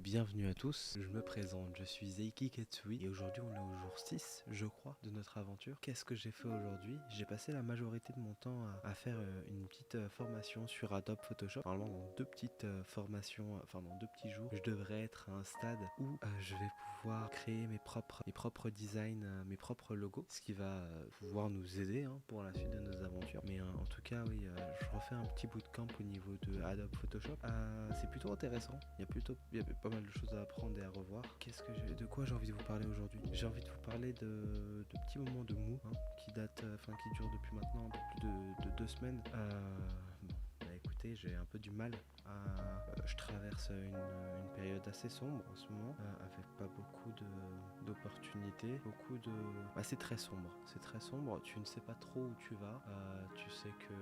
bienvenue à tous, je me présente, je suis Zeiki Ketsui et aujourd'hui on est au jour 6, je crois, de notre aventure. Qu'est-ce que j'ai fait aujourd'hui? J'ai passé la majorité de mon temps à faire une petite formation sur Adobe Photoshop. Normalement dans deux petites formations, enfin dans 2 petits jours, je devrais être à un stade où je vais pouvoir créer mes propres designs, mes propres logos, ce qui va pouvoir nous aider pour la suite de nos aventures. Mais en tout cas oui, je refais un petit bootcamp au niveau de Adobe Photoshop. C'est plutôt intéressant, il y a pas mal de choses à apprendre et à revoir. De quoi j'ai envie de vous parler aujourd'hui? J'ai envie de vous parler de petits moments de mou qui datent, qui durent depuis maintenant un peu plus de 2 semaines. Bon, bah écoutez, j'ai un peu du mal je traverse une période assez sombre en ce moment, avec pas beaucoup d'opportunités, c'est très sombre, tu ne sais pas trop où tu vas, tu sais que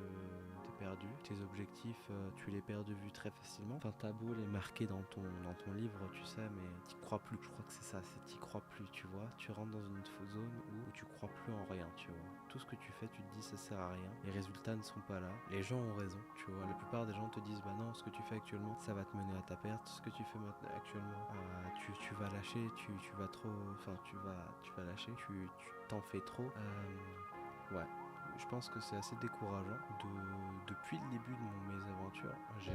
t'es perdu, tes objectifs, tu les perds de vue très facilement. Enfin, t'as beau les marquer dans ton livre, tu sais, mais t'y crois plus. Je crois que c'est ça, c'est t'y crois plus, tu vois. Tu rentres dans une zone où tu crois plus en rien, tu vois. Tout ce que tu fais, tu te dis ça sert à rien. Les résultats ne sont pas là. Les gens ont raison, tu vois. La plupart des gens te disent bah non, ce que tu fais actuellement, ça va te mener à ta perte. Ce que tu fais maintenant actuellement, tu vas lâcher, tu vas trop, tu vas lâcher, tu t'en fais trop. Ouais. Je pense que c'est assez décourageant. Depuis le début de mes aventures, j'ai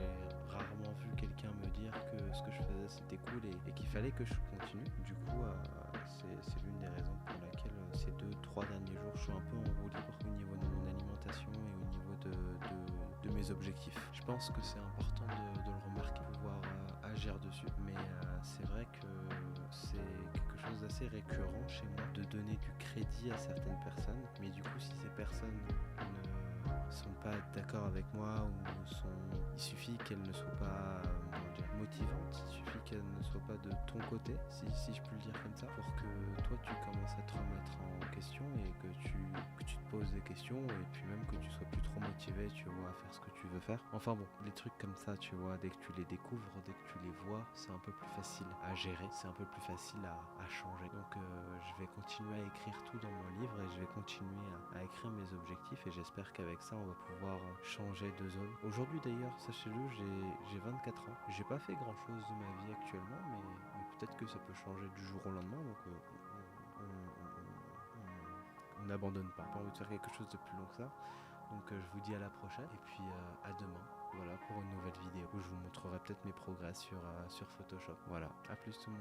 rarement vu quelqu'un me dire que ce que je faisais c'était cool et qu'il fallait que je continue. Du coup, c'est l'une des raisons pour laquelle ces 2-3 derniers jours, je suis un peu en roue libre au niveau de mon alimentation et au niveau de mes objectifs. Je pense que c'est important de le remarquer, pouvoir agir dessus. Mais c'est vrai que c'est quelque chose d'assez récurrent chez moi de donner du crédit à certaines personnes, mais du coup si ces personnes ne sont pas d'accord avec moi il suffit qu'elles ne soient pas motivantes, il suffit qu'elles ne soient pas de ton côté, si je peux le dire comme ça, pour que toi tu commences à te remettre en question et que tu te poses des questions et puis même que tu sois plus trop motivé, tu vois, à faire ce que tu veux faire. Enfin bon, les trucs comme ça, tu vois, dès que tu les découvres, dès que tu les vois, c'est un peu plus facile à gérer, c'est un peu plus facile à changer. Donc je vais continuer à écrire tout dans mon livre et je vais continuer à écrire mes objectifs et j'espère qu'avec ça on va pouvoir changer de zone. Aujourd'hui d'ailleurs, sachez-le, j'ai 24 ans. J'ai pas fait grand chose de ma vie actuellement, mais peut-être que ça peut changer du jour au lendemain, donc on n'abandonne pas. J'ai pas envie de faire quelque chose de plus long que ça. Donc je vous dis à la prochaine et puis à demain. Voilà pour une nouvelle vidéo où je vous montrerai peut-être mes progrès sur Photoshop. Voilà, à plus tout le monde.